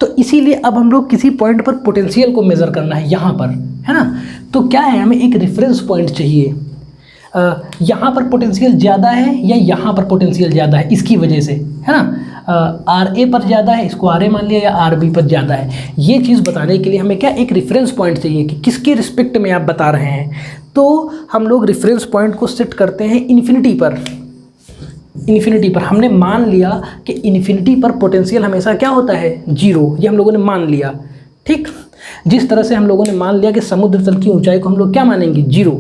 A: तो इसीलिए अब हम लोग किसी पॉइंट पर पोटेंशियल को मेज़र करना है यहाँ पर, है ना। तो क्या है, हमें एक रेफरेंस पॉइंट चाहिए। यहाँ पर पोटेंशियल ज़्यादा है या यहाँ पर पोटेंशियल ज़्यादा है, इसकी वजह से, है ना। आर ए पर ज़्यादा है, इसको आर ए मान लिया, या आर बी पर ज़्यादा है। ये चीज़ बताने के लिए हमें क्या, एक रेफरेंस पॉइंट चाहिए कि किसके रिस्पेक्ट में आप बता रहे हैं। तो हम लोग रेफरेंस पॉइंट को सेट करते हैं इन्फिनिटी पर। इन्फिनिटी पर हमने मान लिया कि इन्फिनिटी पर पोटेंशियल हमेशा क्या होता है, 0। ये हम लोगों ने मान लिया, ठीक। जिस तरह से हम लोगों ने मान लिया कि समुद्र तल की ऊंचाई को हम लोग क्या मानेंगे, 0,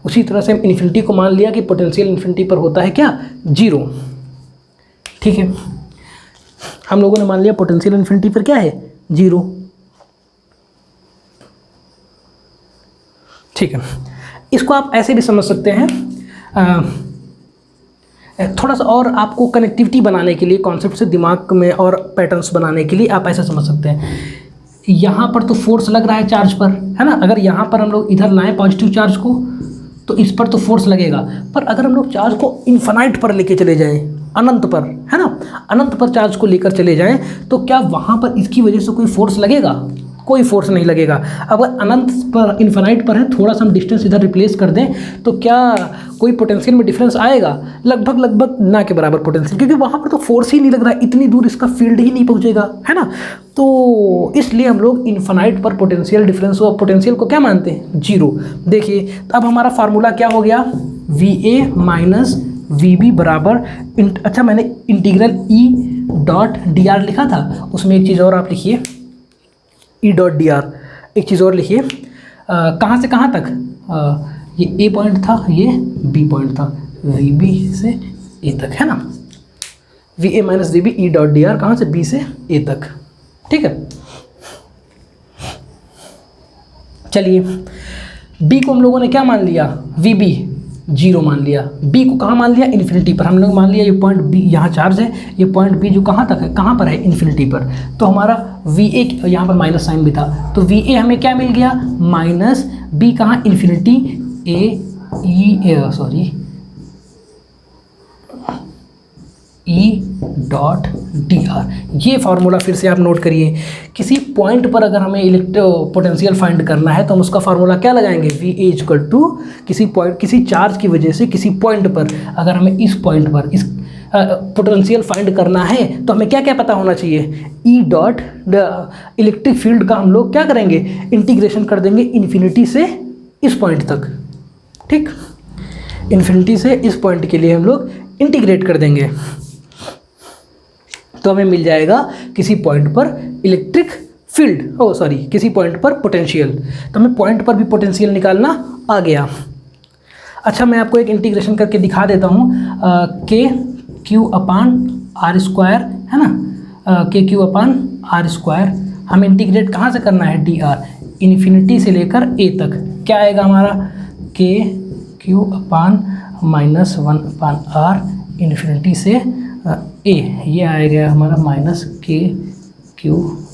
A: उसी तरह से हम इन्फिनिटी को मान लिया कि पोटेंशियल इन्फिनिटी पर होता है क्या, 0, ठीक है। हम लोगों ने मान लिया पोटेंशियल इन्फिनिटी पर क्या है, 0, ठीक है। इसको आप ऐसे भी समझ सकते हैं, थोड़ा सा और आपको कनेक्टिविटी बनाने के लिए, कॉन्सेप्ट से दिमाग में और पैटर्न्स बनाने के लिए आप ऐसे समझ सकते हैं। यहाँ पर तो फोर्स लग रहा है चार्ज पर, है ना। अगर यहाँ पर हम लोग इधर लाएं पॉजिटिव चार्ज को, तो इस पर तो फोर्स लगेगा। पर अगर हम लोग चार्ज को इन्फिनाइट पर लेके चले जाएं, अनंत पर, है ना, अनंत पर चार्ज को लेकर चले जाएं, तो क्या वहाँ पर इसकी वजह से कोई फोर्स लगेगा, कोई फोर्स नहीं लगेगा। अगर अनंत पर, इन्फिनाइट पर है, थोड़ा सा हम डिस्टेंस इधर रिप्लेस कर दें, तो क्या कोई पोटेंशियल में डिफरेंस आएगा, लगभग ना के बराबर पोटेंशियल, क्योंकि वहाँ पर तो फोर्स ही नहीं लग रहा है, इतनी दूर इसका फील्ड ही नहीं पहुँचेगा, है ना। तो इसलिए हम लोग इन्फिनाइट पर पोटेंशियल डिफरेंस और पोटेंशियल को क्या मानते हैं, 0। देखिए अब हमारा फार्मूला क्या हो गया, VA माइनस VB बराबर, अच्छा मैंने इंटीग्रल E.dr लिखा था, उसमें एक चीज़ और आप लिखिए, E.dr, एक चीज़ और लिखिए, कहाँ से कहाँ तक, ये A पॉइंट था, ये B पॉइंट था, VB से A तक, है ना। VA माइनस VB E.dr कहाँ से, B से A तक, ठीक है। चलिए B को हम लोगों ने क्या मान लिया, VB 0 मान लिया। B को कहाँ मान लिया, इन्फिनिटी पर। हम लोग मान लिया ये पॉइंट B, यहाँ चार्ज है, ये पॉइंट B जो कहाँ तक है, कहाँ पर है, इन्फिनिटी पर। तो हमारा VA, यहाँ पर माइनस साइन भी था, तो VA हमें क्या मिल गया, माइनस B कहाँ, इन्फिनिटी, E.dr। ये फार्मूला फिर से आप नोट करिए। किसी पॉइंट पर अगर हमें पोटेंशियल फाइंड करना है तो हम उसका फार्मूला क्या लगाएंगे, VA इक्वल टू किसी चार्ज की वजह से किसी पॉइंट पर, अगर हमें इस पॉइंट पर इस पोटेंशियल फाइंड करना है तो हमें क्या क्या पता होना चाहिए, E. इलेक्ट्रिक फील्ड का हम लोग क्या करेंगे, इंटीग्रेशन कर देंगे इन्फिनिटी से इस पॉइंट तक, ठीक। इन्फिनिटी से इस पॉइंट के लिए हम लोग इंटीग्रेट कर देंगे, तो हमें मिल जाएगा किसी पॉइंट पर इलेक्ट्रिक फील्ड, किसी पॉइंट पर पोटेंशियल। तो हमें पॉइंट पर भी पोटेंशियल निकालना आ गया। अच्छा मैं आपको एक इंटीग्रेशन करके दिखा देता हूँ, KQ/r², है ना, KQ/r²। हम इंटीग्रेट कहाँ से करना है, dr, इन्फिनिटी से लेकर a तक। क्या आएगा हमारा, KQ/-1/r इन्फिनिटी से a, ये आएगा हमारा माइनस KQ,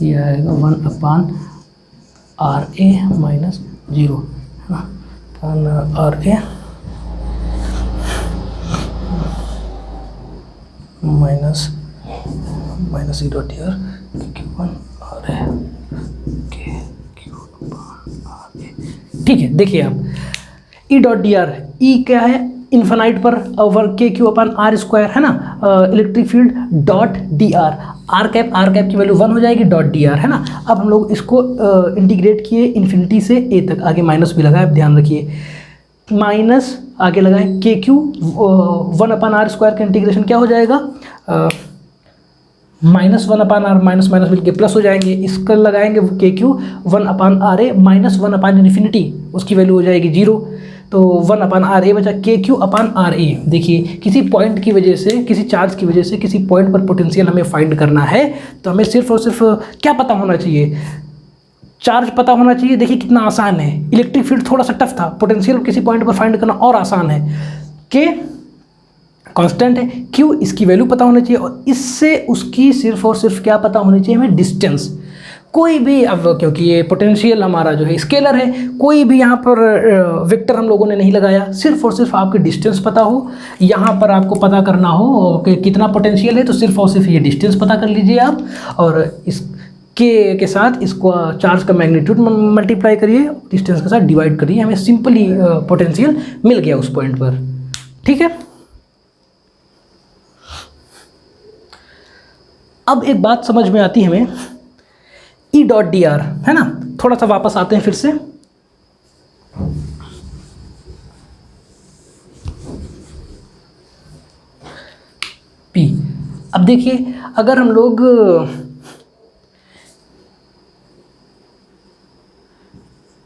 A: ये आएगा 1/RA माइनस 0, है ना, RA माइनस 0 Q1RA, ठीक है। देखिए आप E.dr, E क्या है, इन्फिनाइट पर ओवर KQ/r², है ना, electric field, dot dr, r cap की वैल्यू 1 हो जाएगी, डॉट dr, है ना। अब हम लोग इसको इंटीग्रेट किए इन्फिनिटी से a तक, आगे माइनस भी लगाए, ध्यान रखिए, माइनस आगे लगाए KQ 1/r² का इंटीग्रेशन क्या हो जाएगा, माइनस 1/r, माइनस माइनस मिलके प्लस हो जाएंगे, इसका लगाएंगे KQ 1/RA माइनस 1/इन्फिनिटी, उसकी वैल्यू हो जाएगी 0, तो 1/RA बचा, KQ/RA। देखिए किसी पॉइंट की वजह से, किसी चार्ज की वजह से किसी पॉइंट पर पोटेंशियल हमें फाइंड करना है, तो हमें सिर्फ और सिर्फ क्या पता होना चाहिए, चार्ज पता होना चाहिए। देखिए कितना आसान है, इलेक्ट्रिक फील्ड थोड़ा सा टफ था, पोटेंशियल किसी पॉइंट पर फाइंड करना और आसान है। K कांस्टेंट है, Q इसकी वैल्यू पता होनी चाहिए, और इससे उसकी सिर्फ और सिर्फ क्या पता होनी चाहिए हमें, डिस्टेंस। कोई भी, अब क्योंकि ये पोटेंशियल हमारा जो है स्केलर है, कोई भी यहाँ पर वेक्टर हम लोगों ने नहीं लगाया, सिर्फ और सिर्फ आपकी डिस्टेंस पता हो, यहाँ पर आपको पता करना हो कि कितना पोटेंशियल है, तो सिर्फ और सिर्फ ये डिस्टेंस पता कर लीजिए आप, और इस के साथ इसको चार्ज का मैग्नीट्यूड मल्टीप्लाई करिए, डिस्टेंस के साथ डिवाइड करिए, हमें सिंपली पोटेंशियल मिल गया उस पॉइंट पर। ठीक है, अब एक बात समझ में आती है हमें, ई डॉट डी आर, है ना, थोड़ा सा वापस आते हैं फिर से। पी, अब देखिए अगर हम लोग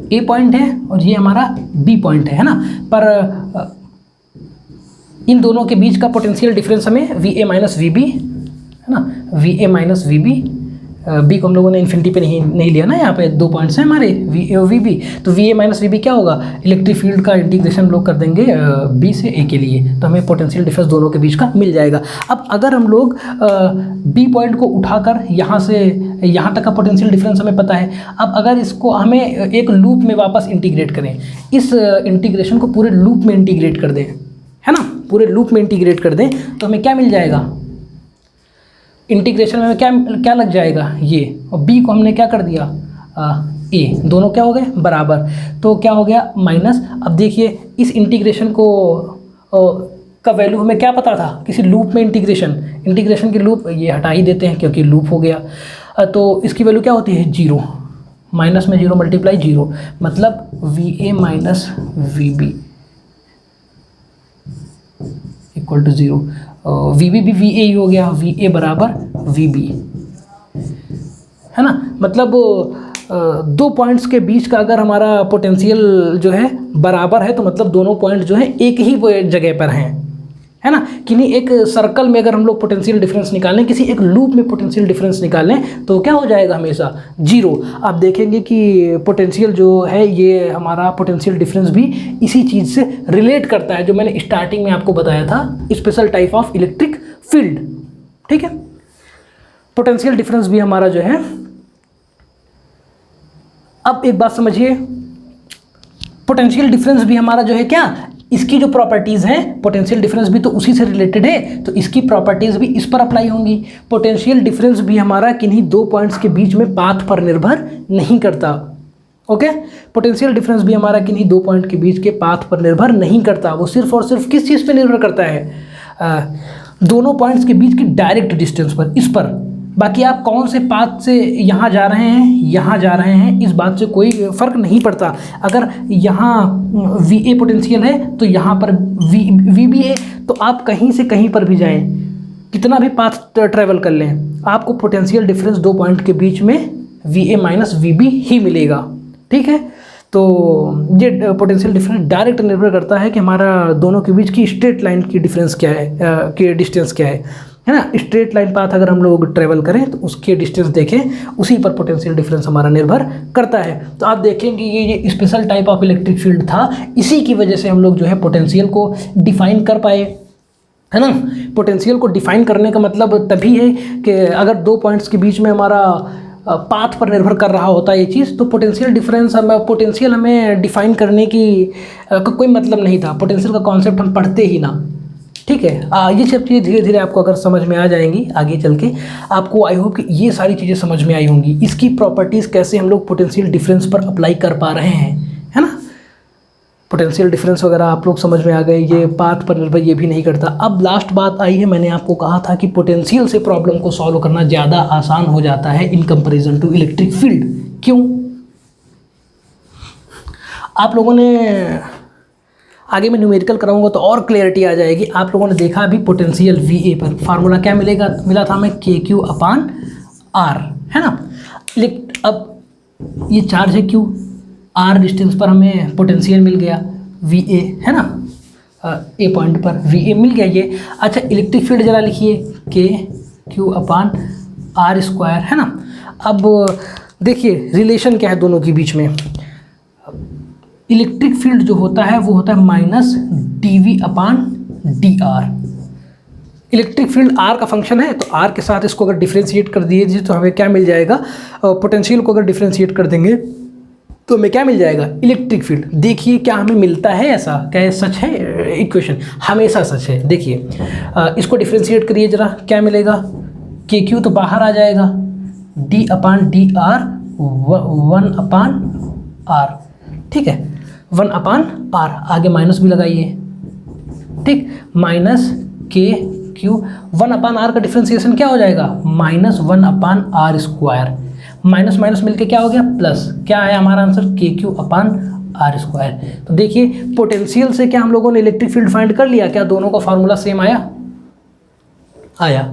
A: ए पॉइंट है और ये हमारा बी पॉइंट है ना, पर इन दोनों के बीच का पोटेंशियल डिफरेंस हमें V A minus V B, है ना, V A minus V B, B को हम लोगों ने इन्फिनिटी पे नहीं लिया ना, यहाँ पे 2 पॉइंट्स हैं हमारे वी ए और वी बी, तो V A minus V B क्या होगा, इलेक्ट्रिक फील्ड का इंटीग्रेशन हम लोग कर देंगे बी से ए के लिए, तो हमें पोटेंशियल डिफरेंस दोनों के बीच का मिल जाएगा। अब अगर हम लोग बी पॉइंट को उठाकर यहाँ से यहाँ तक का पोटेंशियल डिफरेंस हमें पता है, अब अगर इसको हमें एक लूप में वापस इंटीग्रेट करें, इस इंटीग्रेशन को पूरे लूप में इंटीग्रेट कर दें, है ना, पूरे लूप में इंटीग्रेट कर दें, तो हमें क्या मिल जाएगा, इंटीग्रेशन में क्या लग जाएगा ये, और b को हमने क्या कर दिया a, दोनों क्या हो गए बराबर, तो क्या हो गया माइनस। अब देखिए इस इंटीग्रेशन को का वैल्यू हमें क्या पता था, किसी लूप में इंटीग्रेशन की लूप, ये हटा ही देते हैं क्योंकि लूप हो गया, तो इसकी वैल्यू क्या होती है 0, माइनस में 0 मल्टीप्लाई 0, मतलब V A minus V B equal to 0, V B भी वी ए ही हो गया, वी ए बराबर वी बी, है ना, मतलब 2 पॉइंट्स के बीच का अगर हमारा पोटेंशियल जो है बराबर है, तो मतलब दोनों पॉइंट जो है एक ही जगह पर हैं, है ना। किन्हीं एक सर्कल में अगर हम लोग पोटेंशियल डिफरेंस निकालें, किसी एक लूप में पोटेंशियल डिफरेंस निकालें, तो क्या हो जाएगा हमेशा 0। आप देखेंगे कि पोटेंशियल जो है ये हमारा पोटेंशियल डिफरेंस भी इसी चीज़ से रिलेट करता है जो मैंने स्टार्टिंग में आपको बताया था, special type of electric field. ठीक है, पोटेंशियल डिफरेंस भी हमारा जो है, अब एक बात समझिए, पोटेंशियल डिफरेंस भी हमारा जो है क्या, इसकी जो प्रॉपर्टीज़ हैं, पोटेंशियल डिफरेंस भी तो उसी से रिलेटेड है, तो इसकी प्रॉपर्टीज़ भी इस पर अप्लाई होंगी। पोटेंशियल डिफरेंस भी हमारा किन्हीं 2 पॉइंट्स के बीच में पाथ पर निर्भर नहीं करता। ओके, पोटेंशियल डिफरेंस भी हमारा किन्हीं 2 पॉइंट के बीच के पाथ पर निर्भर नहीं करता, वो सिर्फ और सिर्फ किस चीज़ पर निर्भर करता है, दोनों पॉइंट्स के बीच की डायरेक्ट डिस्टेंस पर, इस पर। बाकी आप कौन से पाथ से यहाँ जा रहे हैं, यहाँ जा रहे हैं, इस बात से कोई फ़र्क नहीं पड़ता। अगर यहाँ वी ए पोटेंशियल है तो यहाँ पर वी बी है, तो आप कहीं से कहीं पर भी जाएं, कितना भी पाथ ट्रैवल कर लें, आपको पोटेंशियल डिफरेंस 2 पॉइंट के बीच में V A minus V B ही मिलेगा। ठीक है, तो ये पोटेंशियल डिफरेंस डायरेक्ट निर्भर करता है कि हमारा दोनों के बीच की स्ट्रेट लाइन की डिफरेंस क्या है, की डिस्टेंस क्या है ना। स्ट्रेट लाइन पाथ अगर हम लोग ट्रेवल करें तो उसके डिस्टेंस देखें, उसी पर पोटेंशियल डिफरेंस हमारा निर्भर करता है। तो आप देखेंगे ये special type of electric field था, इसी की वजह से हम लोग जो है पोटेंशियल को डिफाइन कर पाए, है ना। पोटेंशियल को डिफाइन करने का मतलब तभी है कि अगर 2 पॉइंट्स के बीच में हमारा पाथ पर निर्भर कर रहा होता है ये चीज़, तो पोटेंशियल हमें डिफाइन करने की कोई मतलब नहीं था, पोटेंशियल का कॉन्सेप्ट हम पढ़ते ही ना। ठीक है, ये सब चीज़ें धीरे धीरे आपको अगर समझ में आ जाएंगी आगे चल के, आपको आई होप कि ये सारी चीज़ें समझ में आई होंगी, इसकी प्रॉपर्टीज़ कैसे हम लोग पोटेंशियल डिफरेंस पर अप्लाई कर पा रहे हैं, है ना। पोटेंशियल डिफरेंस वगैरह आप लोग समझ में आ गए, ये पाथ पर निर्भर ये भी नहीं करता। अब लास्ट बात आई है, मैंने आपको कहा था कि पोटेंशियल से प्रॉब्लम को सॉल्व करना ज़्यादा आसान हो जाता है in comparison to electric field. क्यों? आप लोगों ने, आगे मैं न्यूमेरिकल कराऊंगा तो और क्लियरिटी आ जाएगी। आप लोगों ने देखा अभी पोटेंशियल वी ए पर फार्मूला क्या मिला था हमें, के क्यू अपान आर, है ना। अब ये चार्ज है क्यू, आर डिस्टेंस पर हमें पोटेंशियल मिल गया वी ए, है ना, ए पॉइंट पर वी ए मिल गया ये। अच्छा, इलेक्ट्रिक फील्ड जरा लिखिए, के क्यू अपान आर स्क्वायर, है ना। अब देखिए रिलेशन क्या है दोनों के बीच में। इलेक्ट्रिक फील्ड जो होता है वो होता है minus D V upon D R. Electric field R का फंक्शन है, तो आर के साथ इसको अगर डिफ्रेंशिएट कर दीजिए तो हमें क्या मिल जाएगा, पोटेंशियल को अगर डिफ्रेंशिएट कर देंगे तो हमें क्या मिल जाएगा, इलेक्ट्रिक फील्ड। देखिए क्या हमें मिलता है, ऐसा क्या है, सच है, इक्वेशन हमेशा सच है। देखिए इसको डिफ्रेंशिएट करिए जरा, क्या मिलेगा, के क्यू तो बाहर आ जाएगा, D upon D R 1 upon R, ठीक है, 1 अपान आर, आगे माइनस भी लगाइए, ठीक, माइनस के क्यू 1 अपान आर का डिफ्रेंसिएशन क्या हो जाएगा, -1 upon R square, minus minus मिलके क्या हो गया प्लस, क्या आया हमारा आंसर, के क्यू अपान आर स्क्वायर। तो देखिए पोटेंशियल से क्या हम लोगों ने इलेक्ट्रिक फील्ड फाइंड कर लिया, क्या दोनों का फार्मूला सेम आया, आया।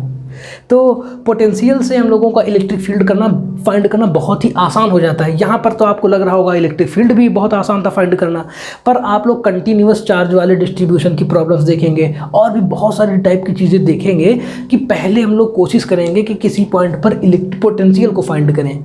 A: तो पोटेंशियल से हम लोगों का इलेक्ट्रिक फील्ड फाइंड करना बहुत ही आसान हो जाता है। यहाँ पर तो आपको लग रहा होगा इलेक्ट्रिक फील्ड भी बहुत आसान था फाइंड करना, पर आप लोग कंटिन्यूअस चार्ज वाले डिस्ट्रीब्यूशन की प्रॉब्लम्स देखेंगे और भी बहुत सारी टाइप की चीज़ें देखेंगे कि पहले हम लोग कोशिश करेंगे कि किसी पॉइंट पर इलेक्ट्रिक पोटेंशियल को फाइंड करें,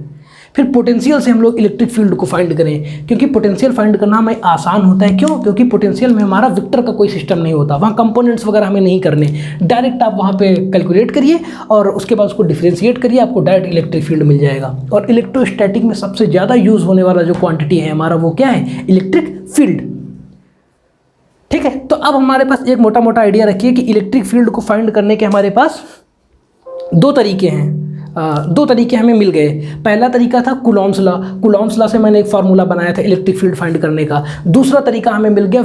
A: फिर पोटेंशियल से हम लोग इलेक्ट्रिक फील्ड को फाइंड करें, क्योंकि पोटेंशियल फाइंड करना हमें आसान होता है। क्यों? क्योंकि पोटेंशियल में हमारा वेक्टर का कोई सिस्टम नहीं होता, वहाँ कंपोनेंट्स वगैरह हमें नहीं करने, डायरेक्ट आप वहाँ पे कैलकुलेट करिए और उसके बाद उसको डिफ्रेंशिएट करिए, आपको डायरेक्ट इलेक्ट्रिक फील्ड मिल जाएगा। और इलेक्ट्रोस्टैटिक में सबसे ज़्यादा यूज़ होने वाला जो क्वांटिटी है हमारा वो क्या है, इलेक्ट्रिक फील्ड। ठीक है, तो अब हमारे पास एक मोटा मोटा आइडिया रखिए कि इलेक्ट्रिक फील्ड को फाइंड करने के हमारे पास दो तरीके हैं, दो तरीके हमें मिल गए। पहला तरीका था कूलॉम्स लॉ, कूलॉम्स लॉ से मैंने एक फार्मूला बनाया था इलेक्ट्रिक फील्ड फाइंड करने का। दूसरा तरीका हमें मिल गया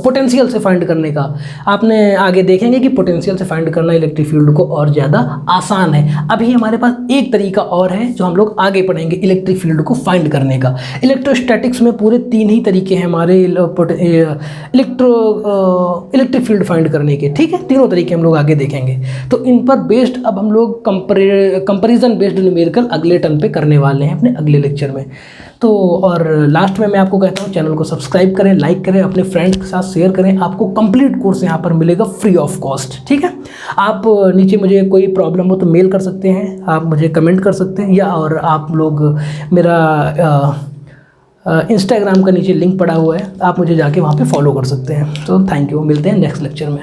A: पोटेंशियल से फाइंड करने का। आपने आगे देखेंगे कि पोटेंशियल से फाइंड करना इलेक्ट्रिक फील्ड को और ज़्यादा आसान है। अभी हमारे पास एक तरीका और है जो हम लोग आगे पढ़ेंगे इलेक्ट्रिक फील्ड को फाइंड करने का। इलेक्ट्रोस्टैटिक्स में पूरे 3 ही तरीके हैं हमारे इलेक्ट्रिक फील्ड फाइंड करने के। ठीक है, तीनों तरीके हम लोग आगे देखेंगे। तो इन पर बेस्ड अब हम लोग कंपेरिजन बेस्ड न्यूमेरिकल अगले टर्म पे करने वाले हैं अपने अगले लेक्चर में। तो और लास्ट में मैं आपको कहता हूँ चैनल को सब्सक्राइब करें, लाइक करें, अपने फ्रेंड्स के साथ शेयर करें। आपको कंप्लीट कोर्स यहाँ पर मिलेगा फ्री ऑफ कॉस्ट। ठीक है, आप नीचे मुझे कोई प्रॉब्लम हो तो मेल कर सकते हैं, आप मुझे कमेंट कर सकते हैं, या और आप लोग मेरा इंस्टाग्राम का नीचे लिंक पड़ा हुआ है, आप मुझे जाके वहाँ पे फॉलो कर सकते हैं। तो थैंक यू, मिलते हैं नेक्स्ट लेक्चर में।